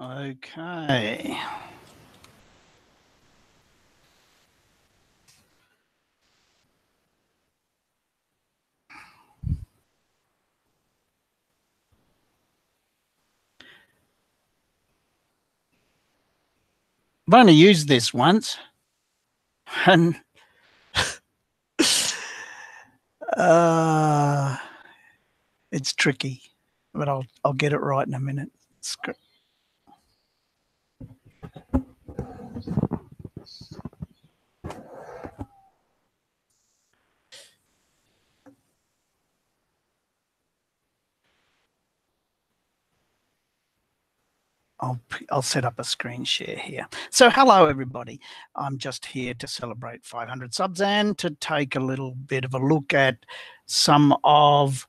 Okay. I've only used this once, and it's tricky, but I'll get it right in a minute. I'll set up a screen share here. So hello, everybody. I'm just here to celebrate 500 subs and to take a little bit of a look at some of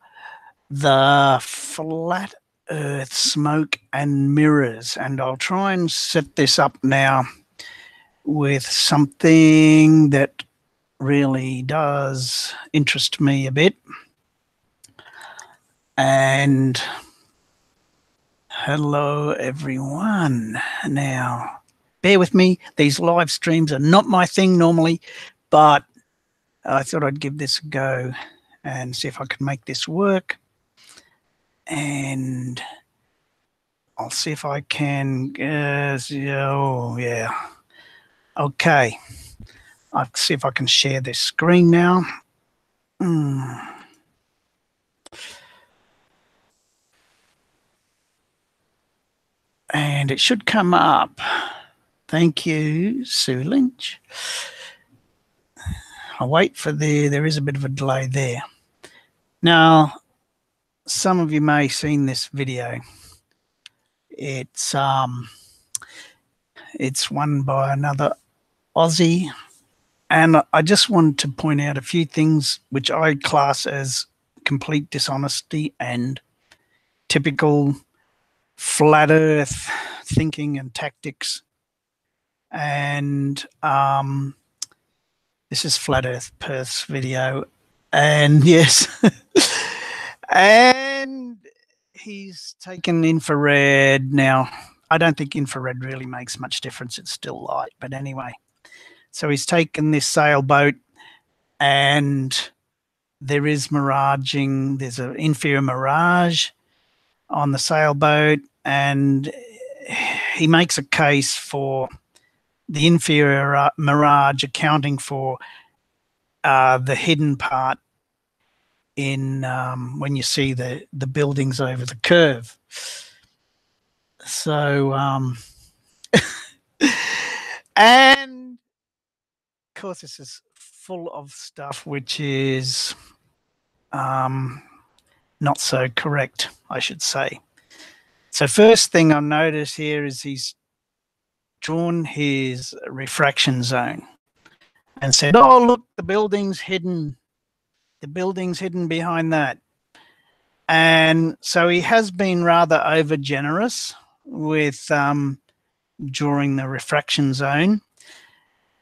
the flat earth smoke and mirrors. And I'll try and set this up now with something that really does interest me a bit. And hello, everyone. Now, bear with me. These live streams are not my thing normally, but I thought I'd give this a go and see if I can make this work. And I'll see if I can. Oh, yeah. Okay. I'll see if I can share this screen now. And it should come up. Thank you, Sue Lynch. I'll wait for there is a bit of a delay there. Now, some of you may have seen this video. It's one by another Aussie. And I just wanted to point out a few things which I class as complete dishonesty and typical flat earth thinking and tactics. And this is Flat Earth Perth's video. And yes, and he's taken infrared. Now, I don't think infrared really makes much difference. It's still light. But anyway, so he's taken this sailboat and there is miraging. There's an inferior mirage on the sailboat, and he makes a case for the inferior mirage accounting for the hidden part in when you see the buildings over the curve. So, and of course, this is full of stuff which is not so correct, I should say. So first thing I'll notice here is he's drawn his refraction zone and said, oh, look, the building's hidden. The building's hidden behind that. And so he has been rather over generous with drawing the refraction zone.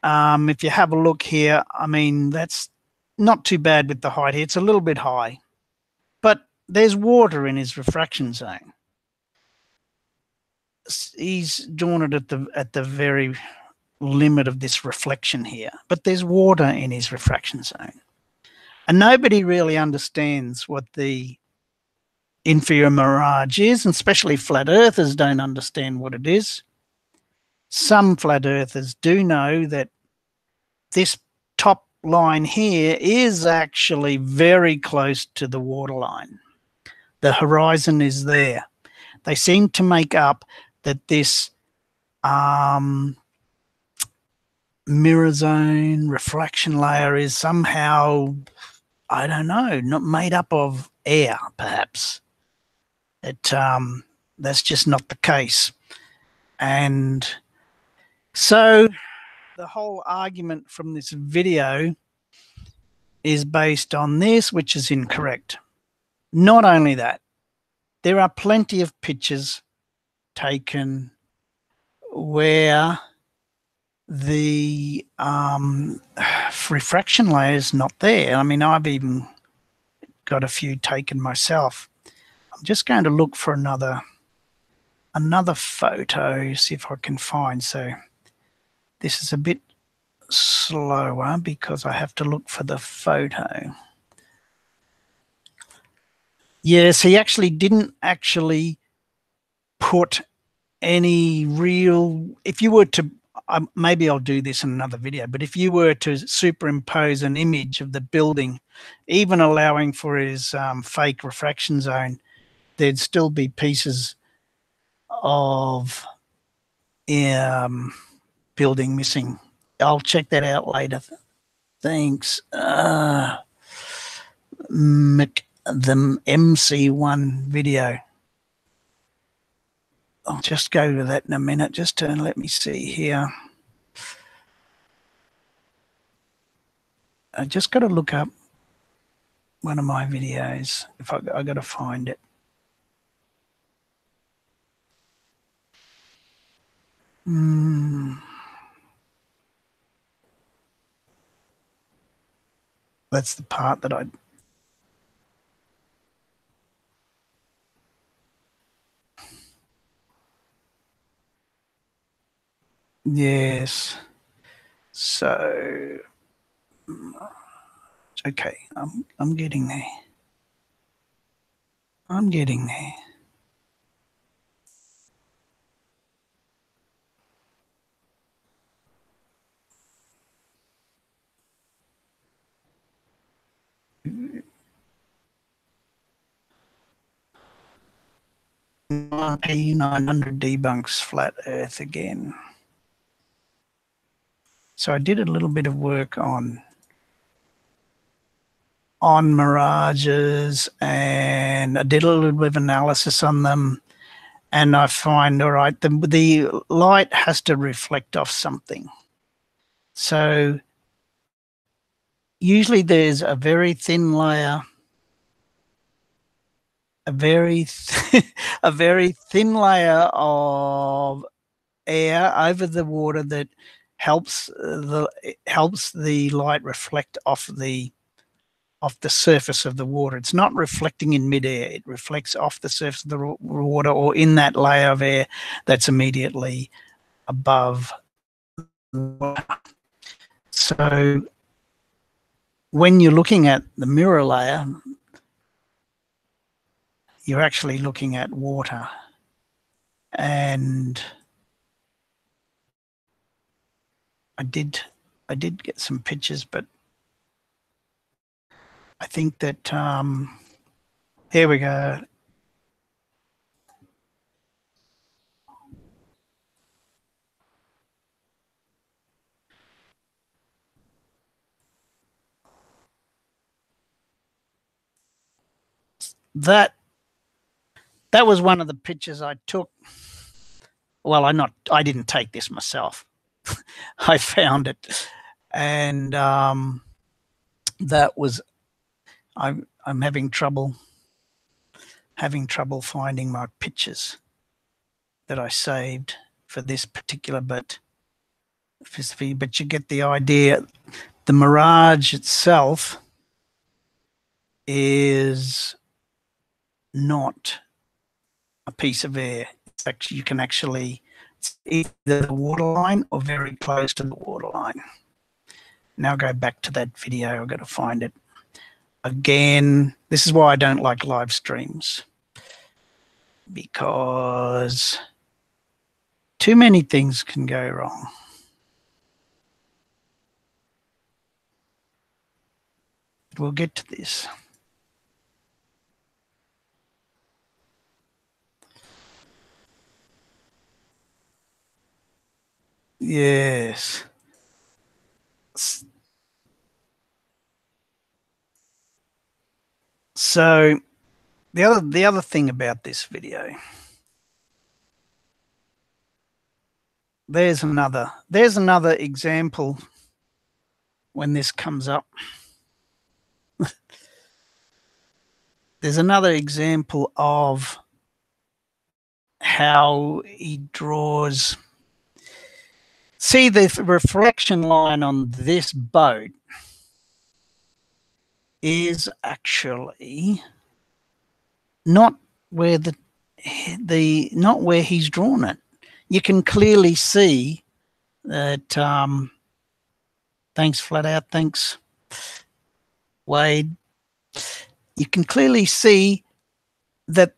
If you have a look here, I mean, that's not too bad with the height here. It's a little bit high, but there's water in his refraction zone. He's drawn it at the very limit of this reflection here, but there's water in his refraction zone. And nobody really understands what the inferior mirage is, and especially flat earthers don't understand what it is. Some flat earthers do know that this top line here is actually very close to the waterline. The horizon is there. They seem to make up that this mirror zone refraction layer is somehow, I don't know, not made up of air, perhaps. That's just not the case. And so the whole argument from this video is based on this, which is incorrect. Not only that, there are plenty of pictures taken where the refraction layer is not there. I mean, I've even got a few taken myself. I'm just going to look for another another photo, see if I can find. So this is a bit slower because I have to look for the photo. Yes, he actually didn't actually put any real, if you were to, maybe I'll do this in another video, but if you were to superimpose an image of the building, even allowing for his fake refraction zone, there'd still be pieces of building missing. I'll check that out later. Thanks. The MC1 video. I'll just go to that in a minute. Just to let me see here. I just got to look up one of my videos. If I got to find it. That's the part that I. Yes. So. Okay, I'm getting there. I'm getting there. P900 debunks flat Earth again. So I did a little bit of work on mirages, and I did a little bit of analysis on them, and I find, all right, the light has to reflect off something. So usually there's a very thin layer, a very thin layer of air over the water that helps the light reflect off the surface of the water. It's not reflecting in midair. It reflects off the surface of the water or in that layer of air that's immediately above the water. So when you're looking at the mirror layer, you're actually looking at water. And I did get some pictures, but I think that here we go. That was one of the pictures I took. Well, I didn't take this myself. I found it, and that was, I'm having trouble finding my pictures that I saved for this particular, but you get the idea. The mirage itself is not a piece of air. It's actually, you can actually, it's either the waterline or very close to the waterline. Now go back to that video. I've got to find it. Again, this is why I don't like live streams, because too many things can go wrong. We'll get to this. Yes. So the other thing about this video, there's another example when this comes up. There's another example of how he draws. See, the reflection line on this boat is actually not where the not where he's drawn it. You can clearly see that. Thanks, Flat Out. Thanks, Wade. You can clearly see that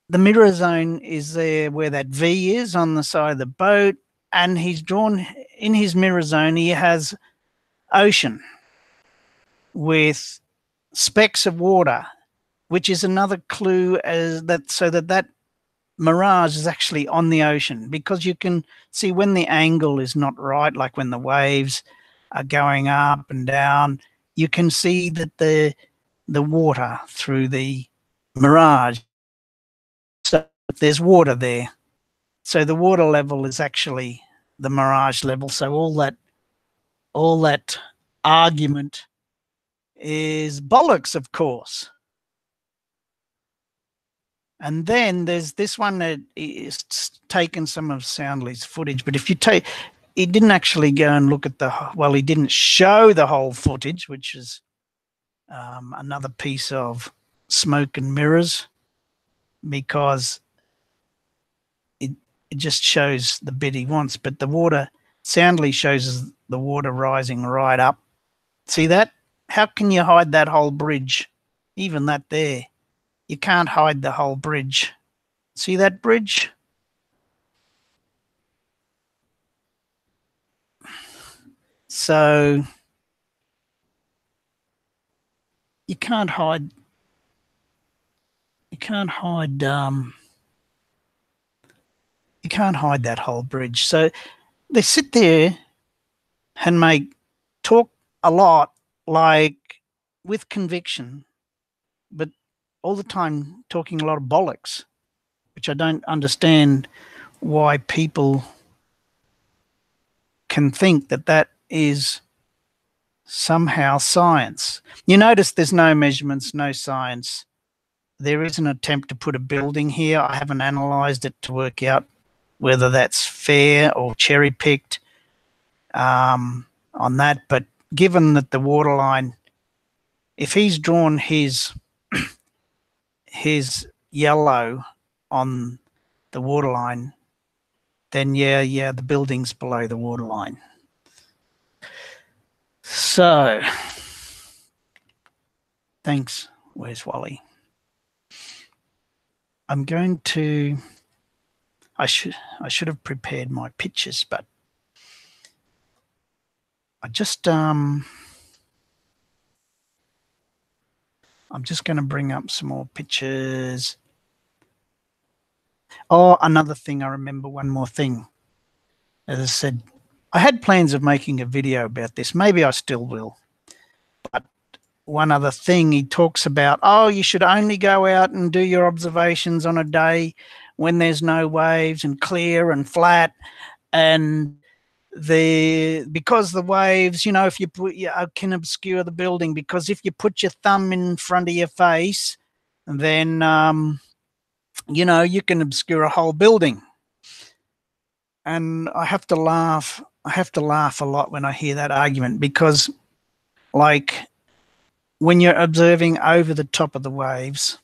the mirror zone is there where that V is on the side of the boat, and he's drawn in his mirror zone. He has ocean with specks of water, which is another clue as that, so that mirage is actually on the ocean, because you can see when the angle is not right, like when the waves are going up and down, you can see that the water through the mirage. So there's water there. So the water level is actually the mirage level. So all that argument is bollocks, of course. And then there's this one that is taken some of Soundly's footage, but if you take, he didn't actually go and look at he didn't show the whole footage, which is another piece of smoke and mirrors, because it just shows the bit he wants. But the water, Soundly shows the water rising right up. See that? How can you hide that whole bridge? Even that there. You can't hide the whole bridge. See that bridge? So you can't hide that whole bridge. So they sit there and talk a lot, like with conviction, but all the time talking a lot of bollocks, which I don't understand why people can think that that is somehow science. You notice there's no measurements, no science. There is an attempt to put a building here. I haven't analysed it to work out whether that's fair or cherry-picked on that. But given that the waterline, if he's drawn his yellow on the waterline, then yeah, the building's below the waterline. So, thanks. Where's Wally? I'm going to. I should have prepared my pictures, but I just I'm just going to bring up some more pictures. Oh, another thing, I remember one more thing. As I said, I had plans of making a video about this. Maybe I still will. But one other thing, he talks about, oh, you should only go out and do your observations on a day when there's no waves and clear and flat, and because the waves, you know, if you put, can obscure the building, because if you put your thumb in front of your face, then you know, you can obscure a whole building. And I have to laugh a lot when I hear that argument, because like when you're observing over the top of the waves,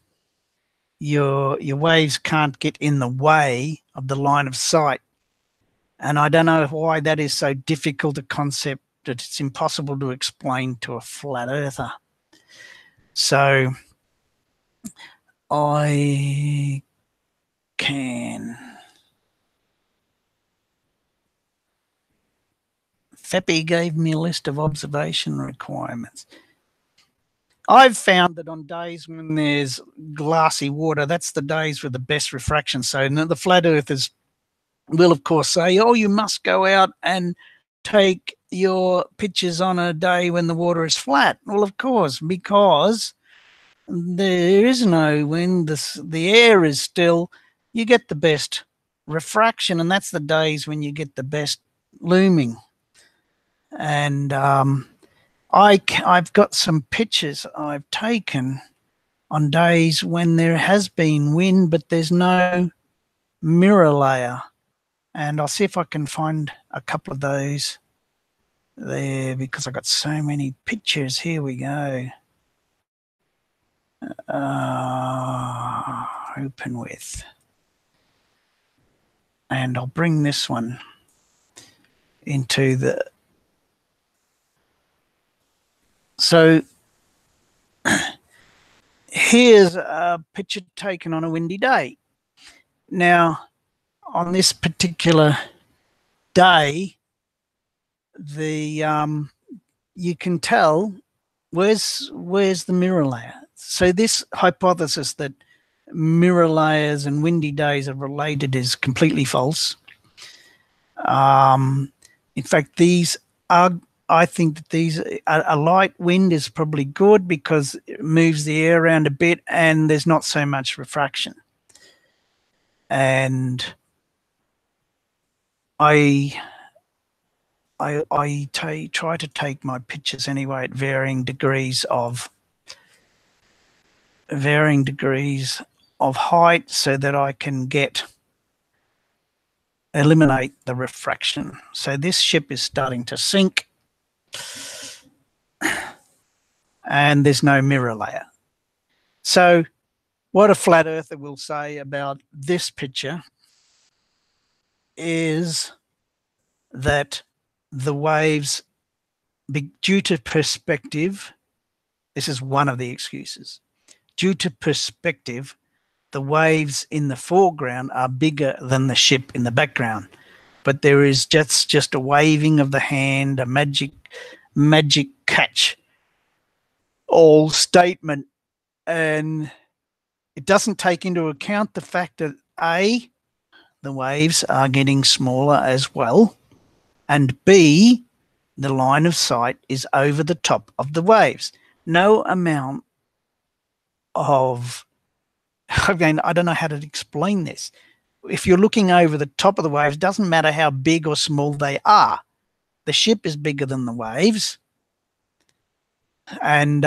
your waves can't get in the way of the line of sight. And I don't know why that is so difficult a concept that it's impossible to explain to a flat earther. So I can. Feppy gave me a list of observation requirements. I've found that on days when there's glassy water, that's the days with the best refraction. So the flat earthers will, of course, say, oh, you must go out and take your pictures on a day when the water is flat. Well, of course, because there is no wind, the air is still, you get the best refraction, and that's the days when you get the best looming. And I've got some pictures I've taken on days when there has been wind, but there's no mirror layer. And I'll see if I can find a couple of those there, because I've got so many pictures. Here we go. open with. And I'll bring this one into the... So here's a picture taken on a windy day. Now, on this particular day, the you can tell where's the mirror layer. So this hypothesis that mirror layers and windy days are related is completely false. In fact, these are, I think that these, a light wind is probably good because it moves the air around a bit and there's not so much refraction. And I try to take my pictures anyway at varying degrees of height so that I can eliminate the refraction. So this ship is starting to sink and there's no mirror layer. So what a flat earther will say about this picture is that the waves, due to perspective, this is one of the excuses, due to perspective, the waves in the foreground are bigger than the ship in the background. But there is just a waving of the hand, a magic catch all statement. And it doesn't take into account the fact that A, the waves are getting smaller as well, and B, the line of sight is over the top of the waves. No amount of, again, I don't know how to explain this. If you're looking over the top of the waves, doesn't matter how big or small they are. The ship is bigger than the waves. And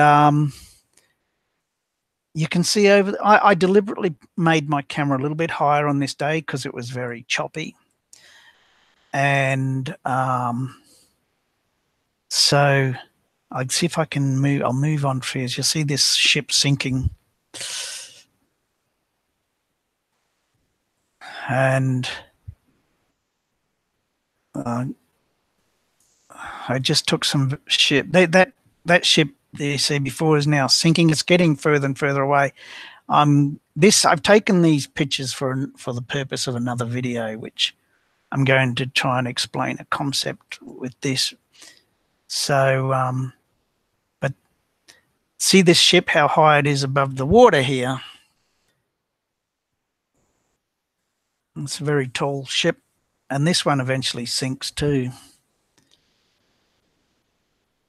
you can see over, I deliberately made my camera a little bit higher on this day because it was very choppy. And so I'll see if I can move, I'll move on for you. You'll see this ship sinking. And I just took some ship. That ship that you see before is now sinking. It's getting further and further away. I've taken these pictures for the purpose of another video, which I'm going to try and explain a concept with this. So, but see this ship, how high it is above the water here. It's a very tall ship, and this one eventually sinks too.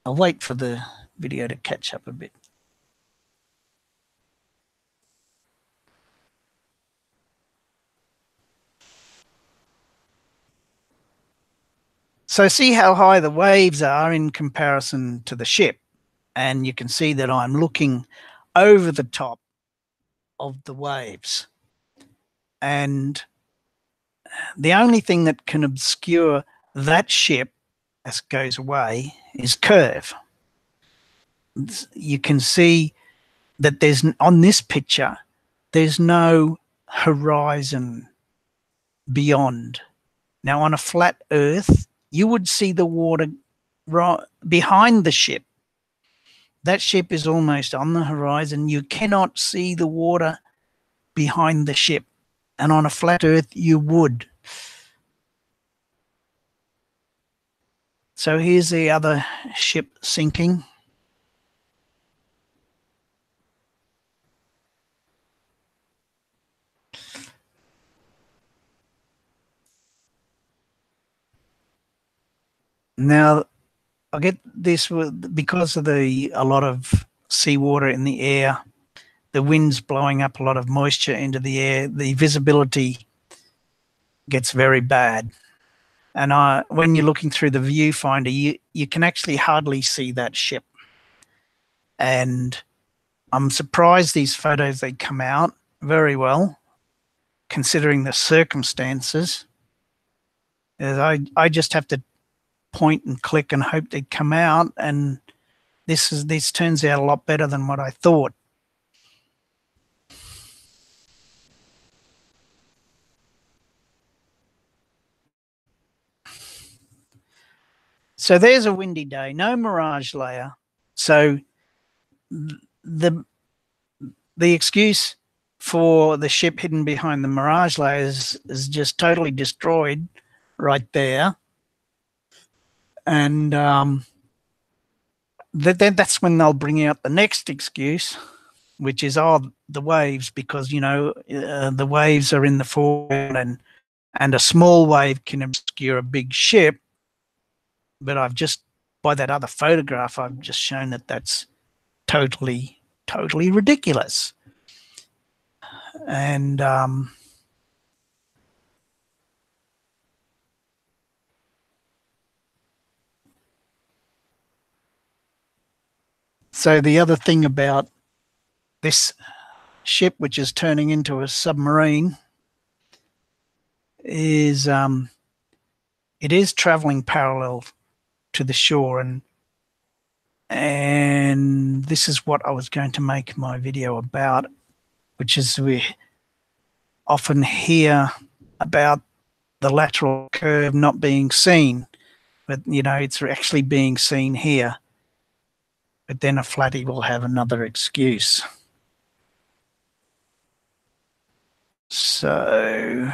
I'll wait for the video to catch up a bit. So see how high the waves are in comparison to the ship. And you can see that I'm looking over the top of the waves. And the only thing that can obscure that ship as it goes away is curve. You can see that there's, on this picture, there's no horizon beyond. Now on a flat earth, you would see the water right behind the ship. That ship is almost on the horizon. You cannot see the water behind the ship. And on a flat earth, you would. So here's the other ship sinking. Now, I get this because of a lot of seawater in the air, the wind's blowing up a lot of moisture into the air, the visibility gets very bad. And when you're looking through the viewfinder, you can actually hardly see that ship. And I'm surprised these photos, they come out very well, considering the circumstances. I just have to point and click and hope they come out, and this turns out a lot better than what I thought. So there's a windy day, no mirage layer. So the excuse for the ship hidden behind the mirage layers is just totally destroyed right there. And that's when they'll bring out the next excuse, which is, oh, the waves, because, you know, the waves are in the foreground and a small wave can obscure a big ship. But I've just, by that other photograph, I've just shown that that's totally ridiculous. And so the other thing about this ship, which is turning into a submarine, is it is traveling parallel to the shore, and this is what I was going to make my video about, which is we often hear about the lateral curve not being seen, but, you know, it's actually being seen here. But then a flatty will have another excuse. So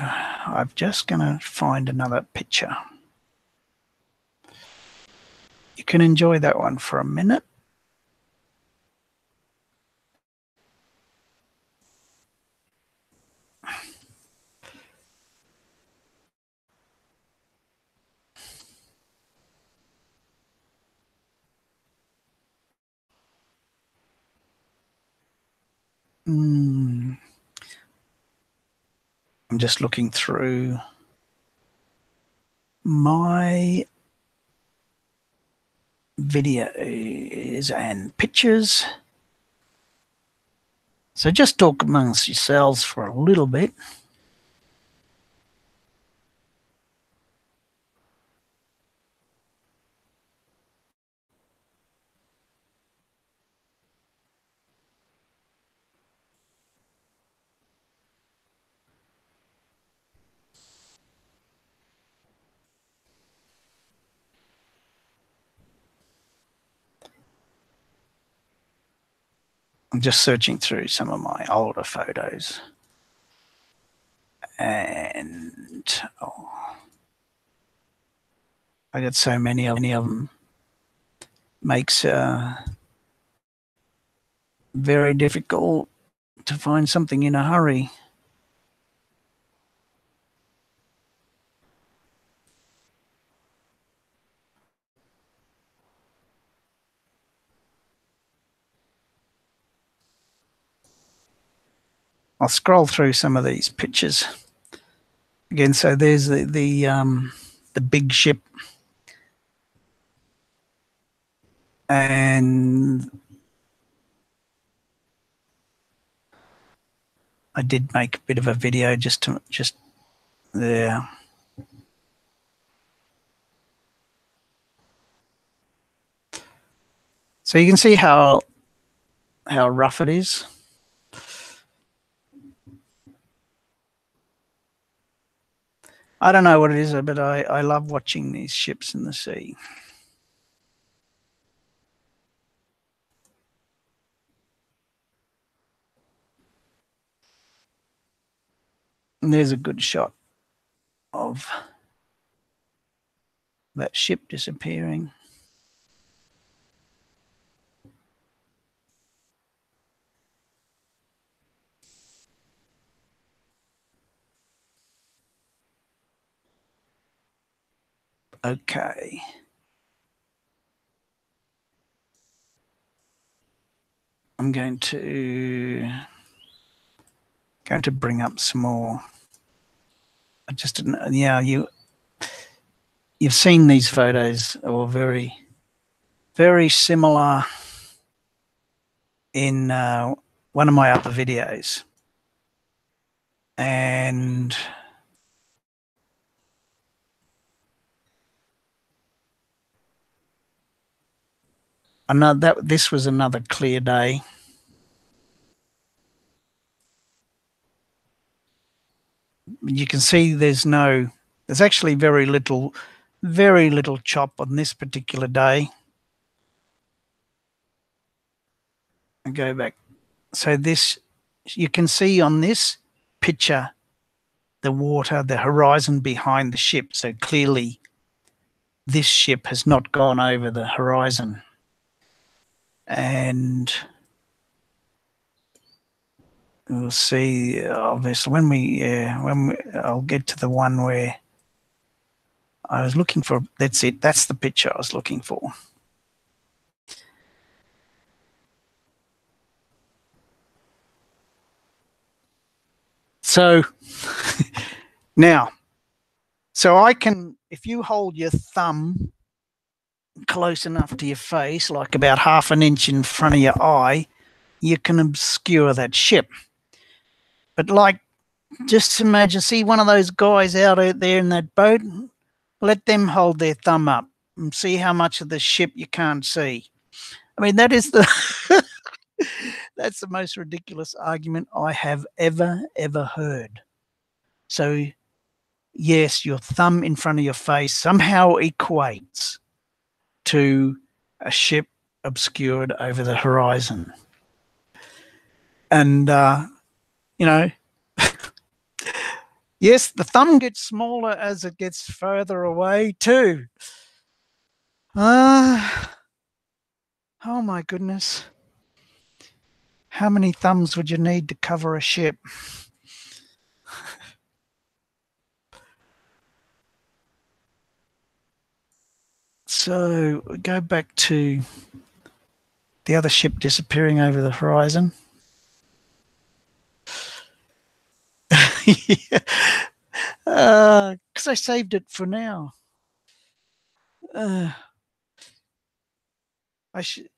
I'm just going to find another picture. You can enjoy that one for a minute. I'm just looking through my videos and pictures. So just talk amongst yourselves for a little bit. I'm just searching through some of my older photos. And I got so many of them. Makes very difficult to find something in a hurry. I'll scroll through some of these pictures again. So there's the big ship, and I did make a bit of a video just there. So you can see how rough it is. I don't know what it is, but I love watching these ships in the sea. And there's a good shot of that ship disappearing. Okay. I'm going to bring up some more. I just didn't. Yeah, you've seen these photos, or very similar in one of my other videos, and this was another clear day. You can see there's actually very little very little chop on this particular day. I go back. So this, you can see on this picture, the water, the horizon behind the ship. So clearly this ship has not gone over the horizon. And we'll see, obviously, I'll get to the one where I was looking for. That's it. That's the picture I was looking for. So now, so I can, if you hold your thumb close enough to your face, like about half an inch in front of your eye, you can obscure that ship. But like, just imagine, see one of those guys out there in that boat, let them hold their thumb up and see how much of the ship you can't see. I mean, that is the that's the most ridiculous argument I have ever heard. So yes, your thumb in front of your face somehow equates to a ship obscured over the horizon. And you know, yes, the thumb gets smaller as it gets further away too. Oh my goodness. How many thumbs would you need to cover a ship? So go back to the other ship disappearing over the horizon. Yeah. Because I saved it for now. I should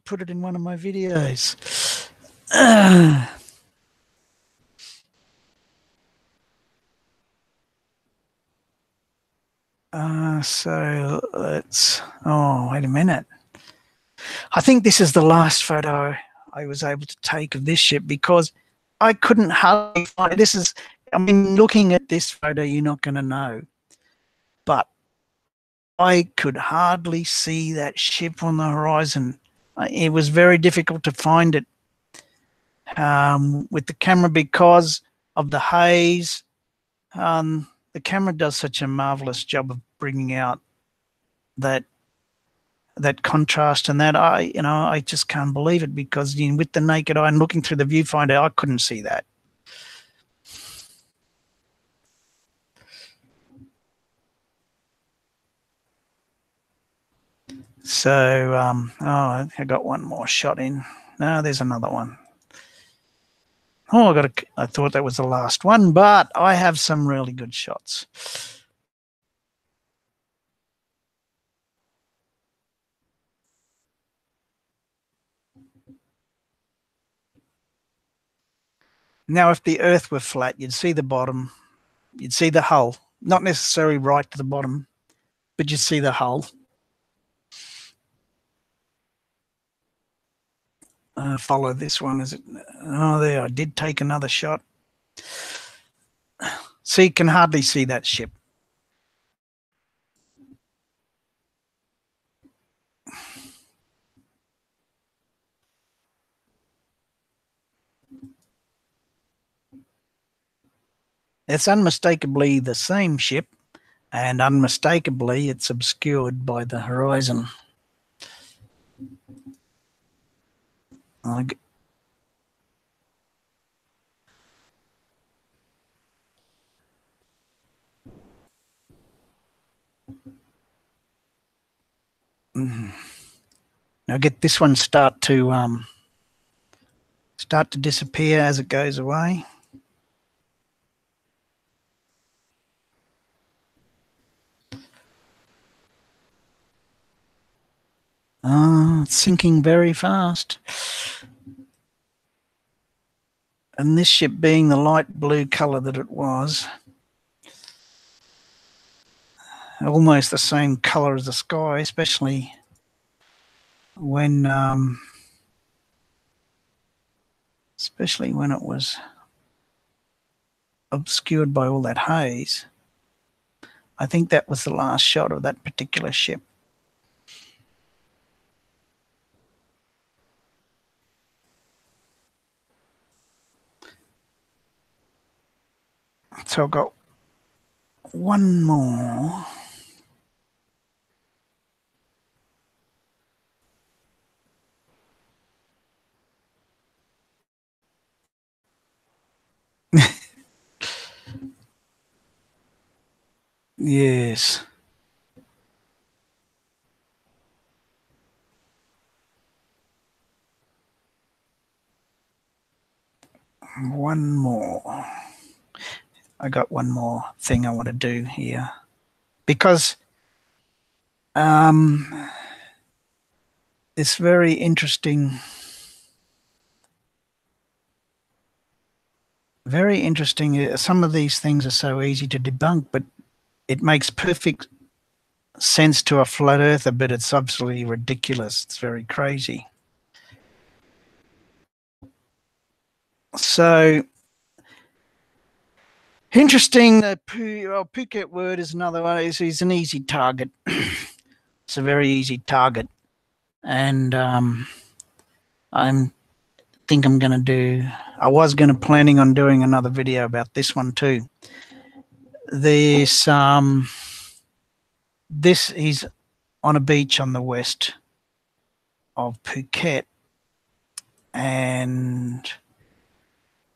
put it in one of my videos. So let's. Oh, wait a minute. I think this is the last photo I was able to take of this ship because I couldn't hardly find it. This is. I mean, looking at this photo, you're not going to know, but I could hardly see that ship on the horizon. It was very difficult to find it with the camera because of the haze. The camera does such a marvelous job of bringing out that contrast, and that I just can't believe it because with the naked eye and looking through the viewfinder, I couldn't see that. So, I got one more shot in. No, there's another one. Oh, I thought that was the last one, but I have some really good shots. Now, if the Earth were flat, you'd see the bottom, you'd see the hull, not necessarily right to the bottom, but you'd see the hull. Follow this one. Is it? Oh, there, I did take another shot. So you can hardly see that ship. It's unmistakably the same ship, and unmistakably it's obscured by the horizon. Now get this one start to disappear as it goes away. It's sinking very fast. And this ship being the light blue colour that it was, almost the same colour as the sky, especially when it was obscured by all that haze. I think that was the last shot of that particular ship. So I've got one more. Yes. One more. I got one more thing I want to do here because it's very interesting. Very interesting. Some of these things are so easy to debunk, but it makes perfect sense to a flat earther, but it's absolutely ridiculous. It's very crazy. So interesting. Phuket word is another one. He's an easy target. It's a very easy target, and I think I'm going to do. I was going to planning on doing another video about this one too. This he's on a beach on the west of Phuket, and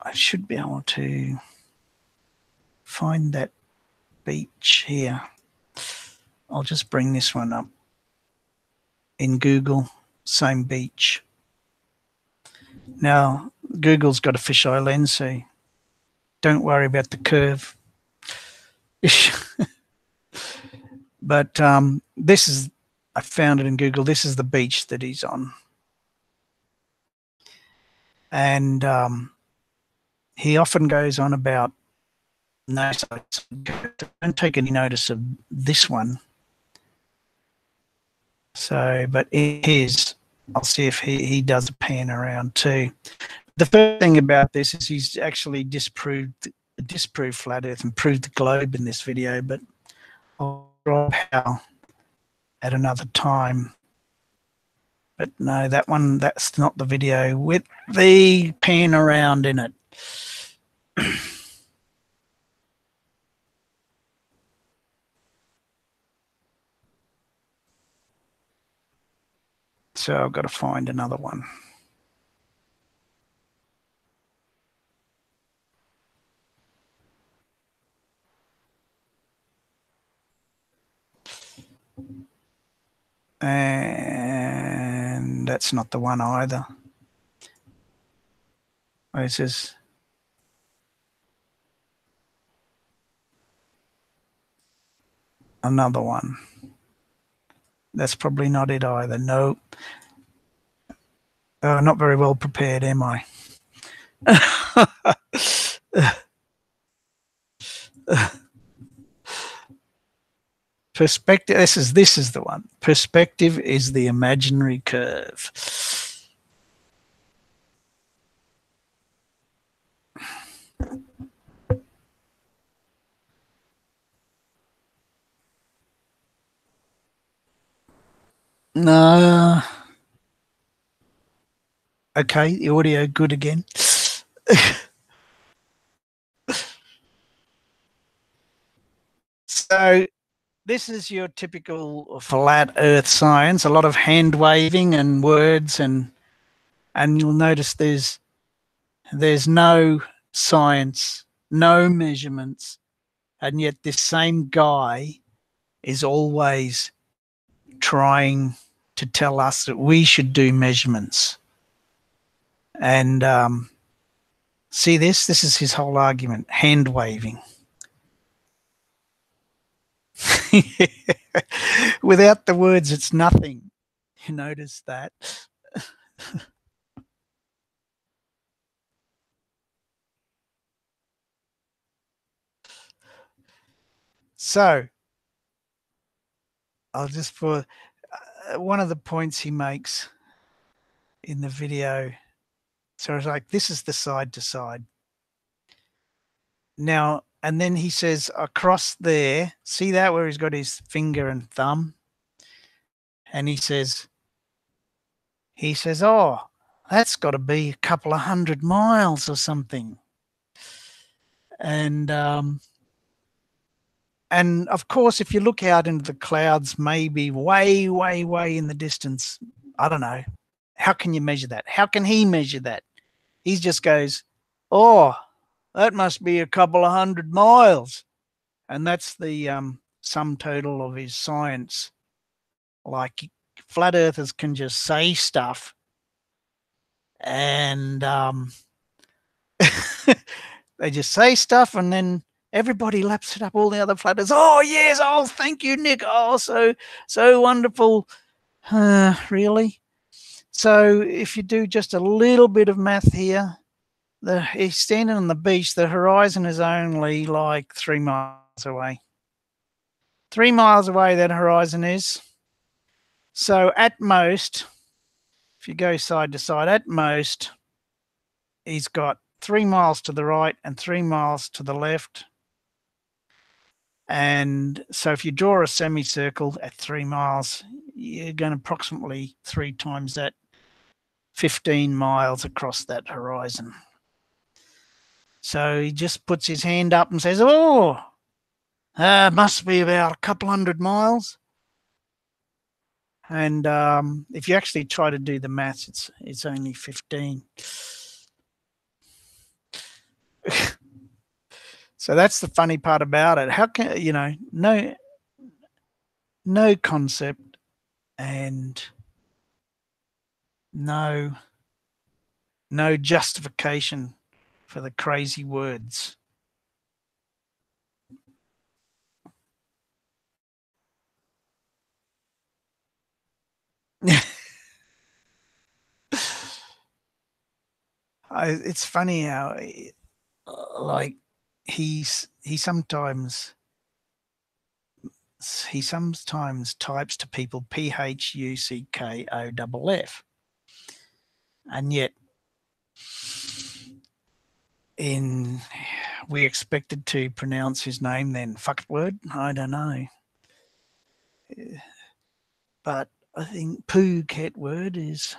I should be able to find that beach here. I'll just bring this one up in Google, same beach. Now, Google's got a fisheye lens, so don't worry about the curve. But this is, I found it in Google. This is the beach that he's on. And he often goes on about, no, don't take any notice of this one. So, but it is, I'll see if he does a pan around too. The first thing about this is he's actually disproved flat Earth and proved the globe in this video, but I'll drop how at another time. But no, that one, that's not the video with the pan around in it. So I've got to find another one. And that's not the one either. Oh, it says another one. That's probably not it either. No. Not very well prepared, am I? Perspective. This is the one. Perspective is the imaginary curve. No. Okay, the audio good again. So this is your typical flat Earth science. A lot of hand waving and words, and you'll notice there's no science, no measurements, and yet this same guy is always trying to tell us that we should do measurements. And see this? This is his whole argument, hand waving. Without the words, it's nothing. You notice that? So I'll just put one of the points he makes in the video. So it's like, this is the side to side. Now, And then he says across there, see that where he's got his finger and thumb? And he says, oh, that's got to be a couple of 100 miles or something. And of course, if you look out into the clouds, maybe way, way, way in the distance, I don't know. How can you measure that? How can he measure that? He just goes, oh, that must be a couple of 100 miles. And that's the sum total of his science. Like, flat earthers can just say stuff and they just say stuff, and then everybody laps it up. All the other flat earthers, oh yes, oh thank you, Nick, oh so wonderful. Really? So if you do just a little bit of math here, he's standing on the beach. The horizon is only like 3 miles away. 3 miles away that horizon is. So at most, if you go side to side, at most, he's got 3 miles to the right and 3 miles to the left. And so if you draw a semicircle at 3 miles, you're going approximately 3 times that, 15 miles across that horizon. So he just puts his hand up and says, oh, must be about a couple 100 miles. And if you actually try to do the maths, it's only 15. So that's the funny part about it. How can, you know, no concept and no justification for the crazy words. It's funny how, like, he sometimes types to people PHUCKOFF, and yet we expected to pronounce his name then fuck word. I don't know, but I think Phuket word is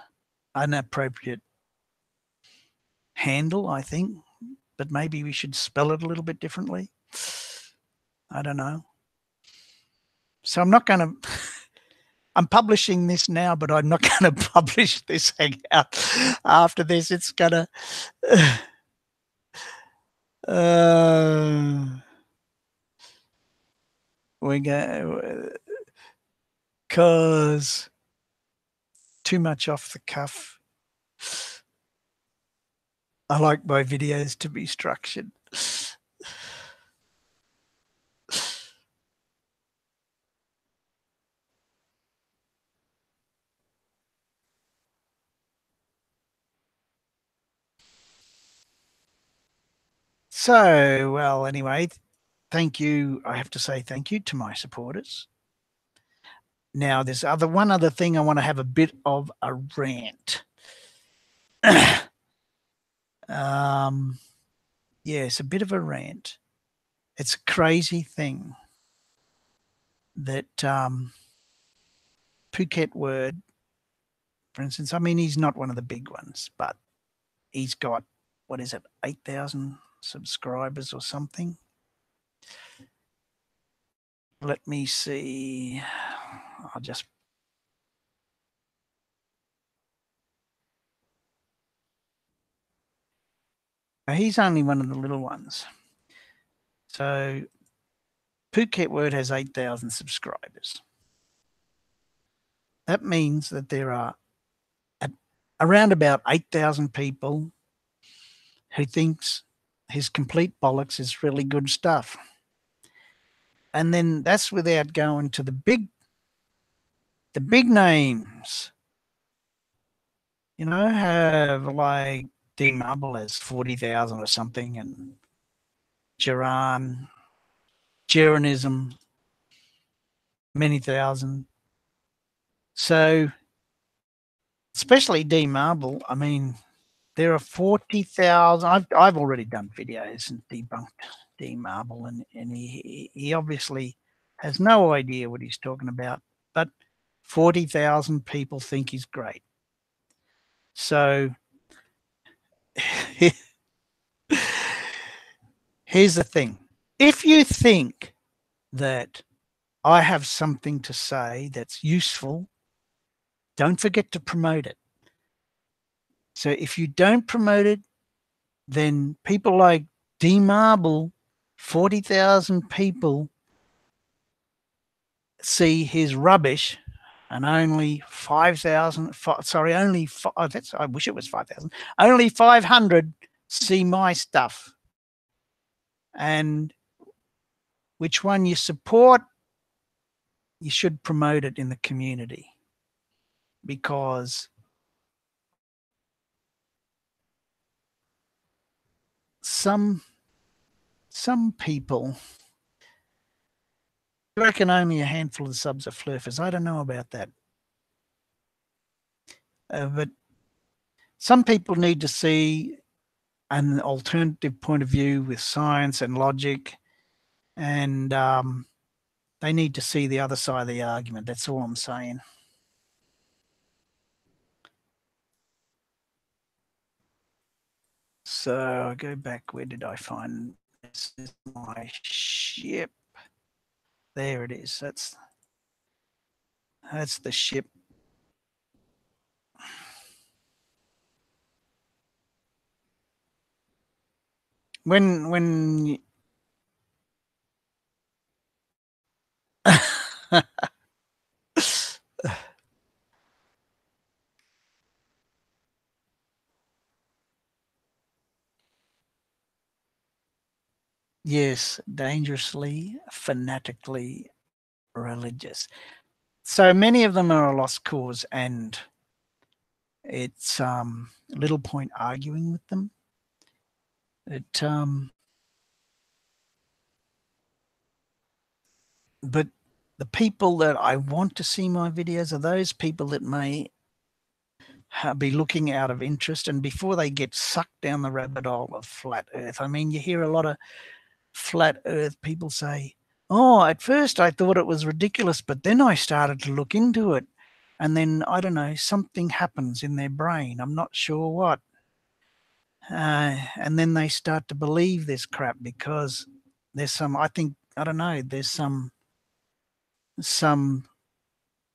an appropriate handle, I think, but maybe we should spell it a little bit differently. I don't know. So I'm not going to. I'm publishing this now, but I'm not going to publish this hangout after this. It's going to. We go because too much off the cuff. I like my videos to be structured. So, well, anyway, thank you. I have to say thank you to my supporters. Now, there's one other thing I want to have a bit of a rant. Yes, a bit of a rant. It's a crazy thing that Phuket word, for instance, I mean, he's not one of the big ones, but he's got, 8,000 subscribers or something. Let me see. I'll just. He's only one of the little ones. So Phuket Word has 8,000 subscribers. That means that there are around about 8,000 people who thinks his complete bollocks is really good stuff. And then that's without going to the big names. You know, have like D Marble has 40,000 or something, and Jeranism, many thousand. So, especially D Marble, I mean, there are 40,000. I've already done videos and debunked D Marble, and he obviously has no idea what he's talking about. But 40,000 people think he's great. So here's the thing. If you think that I have something to say that's useful, don't forget to promote it. So if you don't promote it, then people like D Marble, 40,000 people see his rubbish, and only 5,000, sorry, only, I wish it was 5,000, only 500 see my stuff. And which one you support, you should promote it in the community, because some people, I reckon only a handful of subs are flurfers. I don't know about that. But some people need to see an alternative point of view with science and logic, and they need to see the other side of the argument. That's all I'm saying. So I go back. Where did I find this? Is my ship. There it is. That's the ship. When yes, dangerously, fanatically religious. So many of them are a lost cause, and it's little point arguing with them. But the people that I want to see my videos are those people that may be looking out of interest, and before they get sucked down the rabbit hole of flat earth. I mean, you hear a lot of flat earth people say, oh, at first I thought it was ridiculous, but then I started to look into it, and then, I don't know, something happens in their brain. I'm not sure what. And then they start to believe this crap because there's some, I think, I don't know, there's some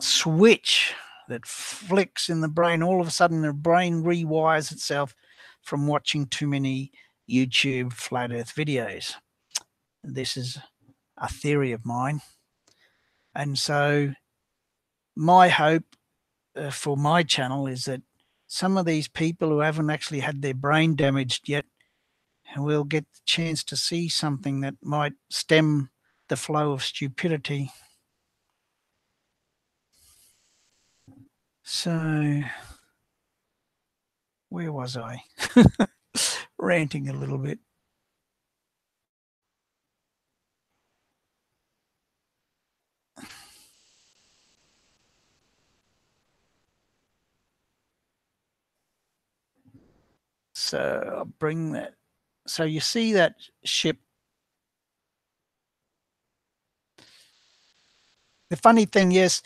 switch that flicks in the brain. All of a sudden, the brain rewires itself from watching too many YouTube flat earth videos. This is a theory of mine. And so my hope for my channel is that some of these people who haven't actually had their brain damaged yet will get the chance to see something that might stem the flow of stupidity. So where was I? Ranting a little bit. So I'll bring that. So you see that ship. The funny thing, yes,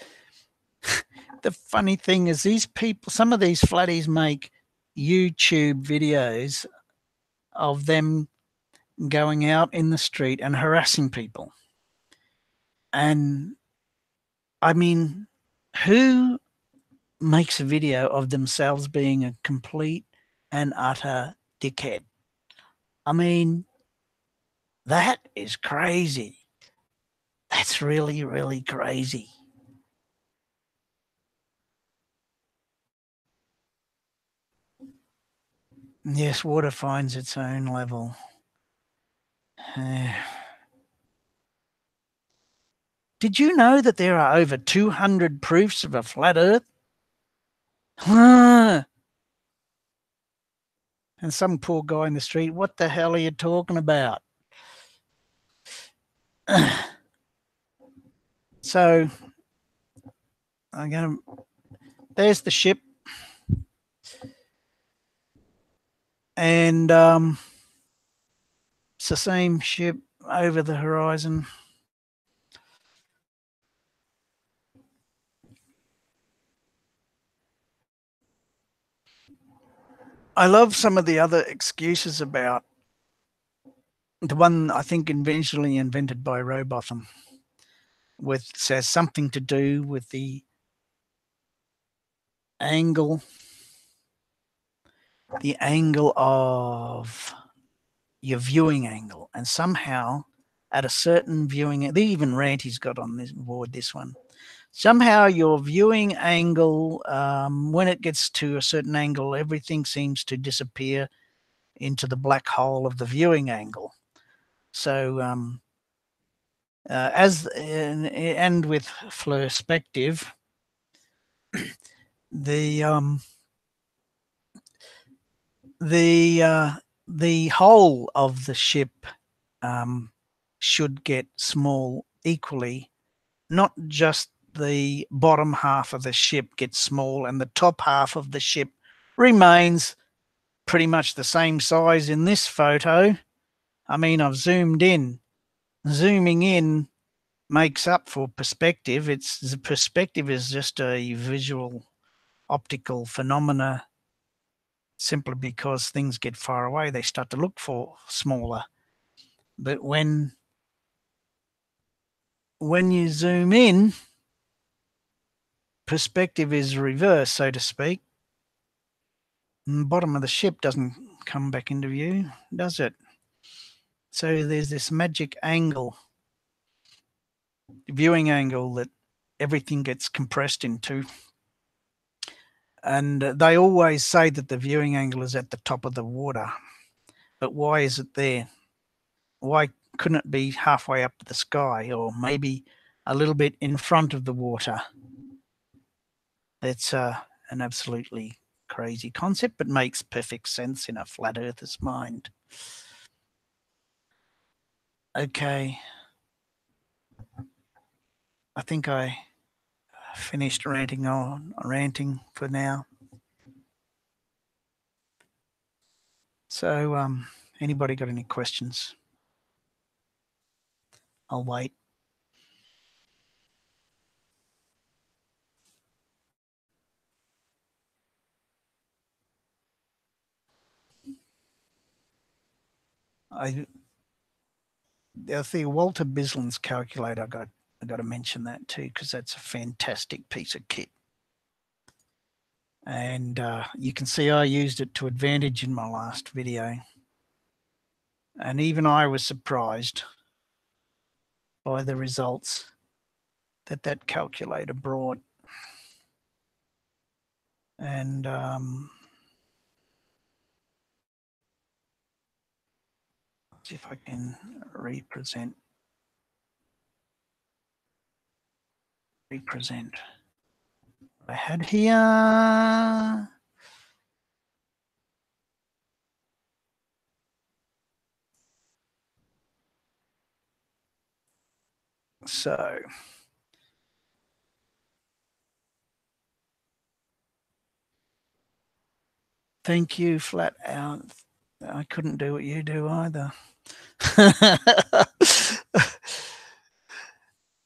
the funny thing is these people, some of these flatties make YouTube videos of them going out in the street and harassing people. And I mean, who makes a video of themselves being a complete and utter dickhead? I mean, that is crazy. That's really, really crazy. Yes, water finds its own level. Did you know that there are over 200 proofs of a flat earth? And some poor guy in the street, what the hell are you talking about? So I'm going to, there's the ship. And it's the same ship over the horizon. I love some of the other excuses about the one I think eventually invented by Robotham, with says something to do with the angle of your viewing angle, and somehow at a certain viewing, they even Ranty's got on this board, this one. Somehow your viewing angle, when it gets to a certain angle, everything seems to disappear into the black hole of the viewing angle. So and with perspective, the whole of the ship should get small equally, not just the bottom half of the ship gets small and the top half of the ship remains pretty much the same size in this photo. I mean, I've zoomed in. Zooming in makes up for perspective. It's the perspective is just a visual optical phenomena, simply because things get far away, they start to look for smaller. But when you zoom in, perspective is reversed, so to speak. And the bottom of the ship doesn't come back into view, does it? So there's this magic angle, viewing angle, that everything gets compressed into. And they always say that the viewing angle is at the top of the water. But why is it there? Why couldn't it be halfway up the sky, or maybe a little bit in front of the water? It's an absolutely crazy concept, but makes perfect sense in a flat earther's mind. Okay. I think I finished ranting for now. So, anybody got any questions? I'll wait. I see Walter Bislin's calculator. I got to mention that too, because that's a fantastic piece of kit. And you can see I used it to advantage in my last video. And even I was surprised by the results that calculator brought. And see if I can represent what I had here. So thank you, flat out. I couldn't do what you do either.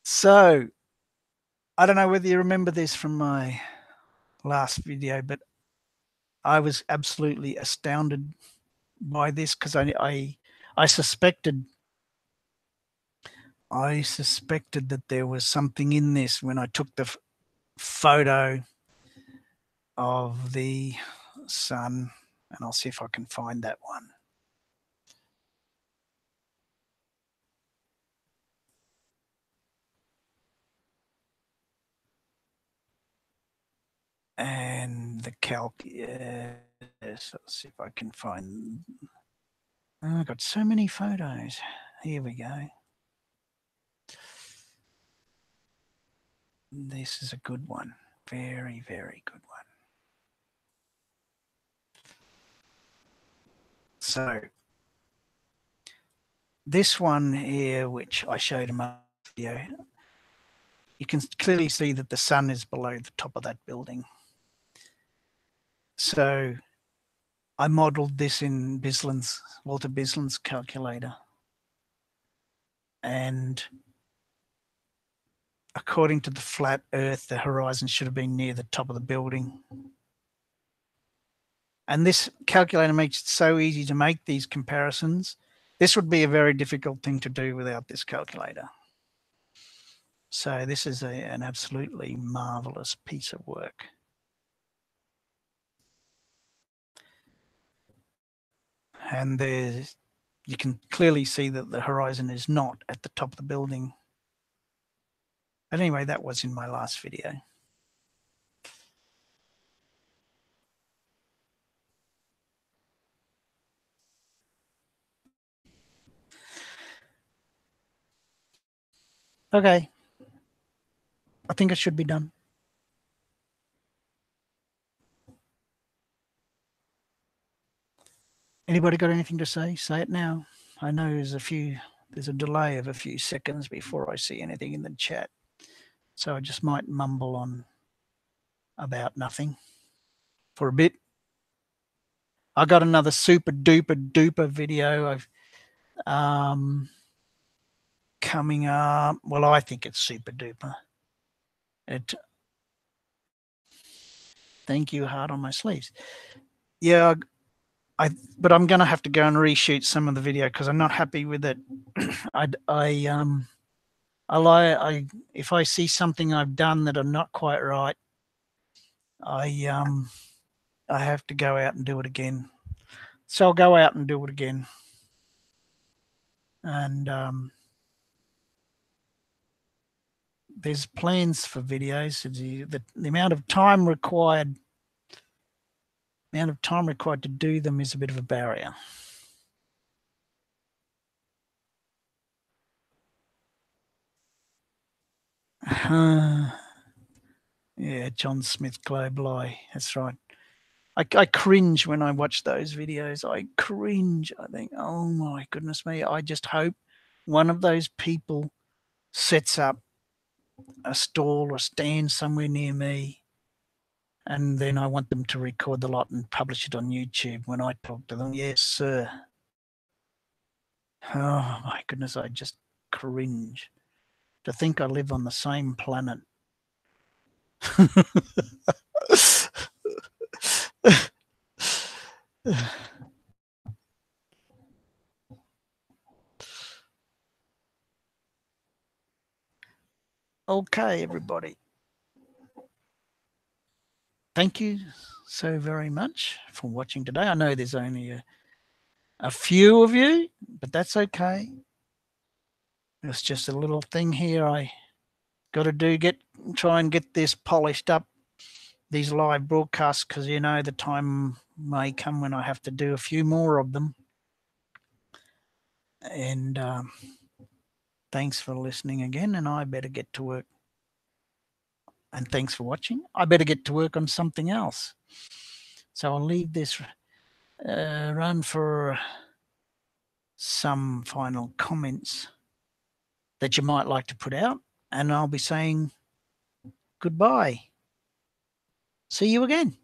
So I don't know whether you remember this from my last video, but I was absolutely astounded by this, because I suspected that there was something in this when I took the photo of the sun, and I'll see if I can find that one. And the calc, yes, let's see if I can find. Oh, I've got so many photos. Here we go. This is a good one. Very, very good one. So this one here, which I showed in my video, you can clearly see that the sun is below the top of that building. So I modeled this in Walter Bisland's calculator. And according to the flat Earth, the horizon should have been near the top of the building. And this calculator makes it so easy to make these comparisons. This would be a very difficult thing to do without this calculator. So this is an absolutely marvelous piece of work. And you can clearly see that the horizon is not at the top of the building. But anyway, that was in my last video. Okay. I think I should be done. Anybody got anything to say? Say it now. I know there's a delay of a few seconds before I see anything in the chat. So I just might mumble on about nothing for a bit. I got another super duper video I've coming up. Well, I think it's super duper. Thank you, heart on my sleeves. Yeah, but I'm gonna have to go and reshoot some of the video because I'm not happy with it. If I see something I've done that I'm not quite right, I have to go out and do it again. So I'll go out and do it again. And there's plans for videos. The amount of time required to do them is a bit of a barrier. Yeah, John Smith Globe Lie. That's right. I cringe when I watch those videos. I cringe. I think, oh my goodness me. I just hope one of those people sets up a stall or stand somewhere near me, and then I want them to record the lot and publish it on YouTube when I talk to them. Yes, sir. Oh my goodness, I just cringe to think I live on the same planet. Okay, everybody. Thank you so very much for watching today. I know there's only a few of you, but that's okay. It's just a little thing here I got to do, try and get this polished up, these live broadcasts, because you know the time may come when I have to do a few more of them. And thanks for listening again, and I better get to work. And thanks for watching. I better get to work on something else. So I'll leave this run for some final comments that you might like to put out, and I'll be saying goodbye. See you again.